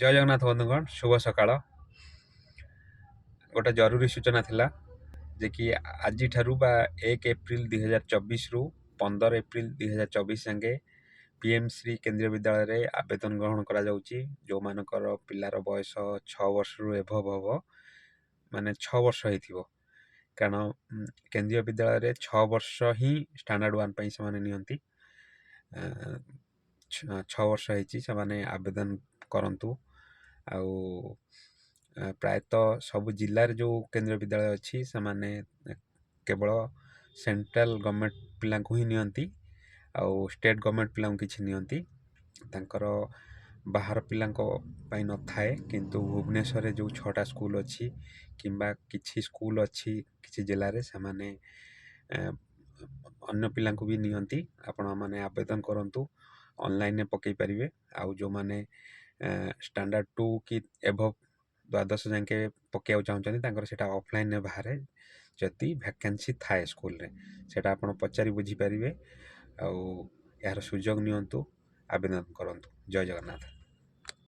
ଜୟ ଜଗନ୍ନାଥ ବନ୍ଧୁଗଣ, ଶୁଭ ସକାଳ। ଗୋଟେ ଜରୁରୀ ସୂଚନା ଥିଲା ଯେ କି ଆଜିଠାରୁ ବା 1 ଏପ୍ରିଲ 2024ରୁ 15 ଏପ୍ରିଲ 2024 ଯାକେ ପିଏମଶ୍ରୀ କେନ୍ଦ୍ରୀୟ ବିଦ୍ୟାଳୟରେ ଆବେଦନ ଗ୍ରହଣ କରାଯାଉଛି। ଯେଉଁମାନଙ୍କର ପିଲାର ବୟସ 6 ବର୍ଷରୁ ଏଭବ ହବ, ମାନେ 6 ବର୍ଷ ହେଇଥିବ। କାରଣ କେନ୍ଦ୍ରୀୟ ବିଦ୍ୟାଳୟରେ 6 ବର୍ଷ ହିଁ ଷ୍ଟାଣ୍ଡାର୍ଡ 1 ପାଇଁ ସେମାନେ ନିଅନ୍ତି। 6 ବର୍ଷ ହେଇଛି, ସେମାନେ ଆବେଦନ କରନ୍ତୁ। ଆଉ ପ୍ରାୟତଃ ସବୁ ଜିଲ୍ଲାରେ ଯେଉଁ କେନ୍ଦ୍ରୀୟ ବିଦ୍ୟାଳୟ ଅଛି ସେମାନେ କେବଳ ସେଣ୍ଟ୍ରାଲ ଗଭର୍ଣ୍ଣମେଣ୍ଟ ପିଲାଙ୍କୁ ହିଁ ନିଅନ୍ତି, ଆଉ ଷ୍ଟେଟ୍ ଗଭର୍ଣ୍ଣମେଣ୍ଟ ପିଲାଙ୍କୁ କିଛି ନିଅନ୍ତି। ତାଙ୍କର ବାହାର ପିଲାଙ୍କ ପାଇଁ ନଥାଏ, କିନ୍ତୁ ଭୁବନେଶ୍ୱରରେ ଯେଉଁ 6ଟା ସ୍କୁଲ ଅଛି କିମ୍ବା କିଛି ସ୍କୁଲ ଅଛି କିଛି ଜିଲ୍ଲାରେ, ସେମାନେ ଅନ୍ୟ ପିଲାଙ୍କୁ ବି ନିଅନ୍ତି। ଆପଣମାନେ ଆବେଦନ କରନ୍ତୁ, ଅନଲାଇନରେ ପକାଇ ପାରିବେ। ଆଉ ଯେଉଁମାନେ ଷ୍ଟାଣ୍ଡାର୍ଡ 2 କି ଏଭବ ଦ୍ୱାଦଶ ଯାକେ ପକାଇବାକୁ ଚାହୁଁଛନ୍ତି, ତାଙ୍କର ସେଇଟା ଅଫଲାଇନରେ ବାହାରେ। ଯଦି ଭ୍ୟାକେନ୍ସି ଥାଏ ସ୍କୁଲରେ, ସେଇଟା ଆପଣ ପଚାରି ବୁଝିପାରିବେ। ଆଉ ଏହାର ସୁଯୋଗ ନିଅନ୍ତୁ, ଆବେଦନ କରନ୍ତୁ। ଜୟ ଜଗନ୍ନାଥ।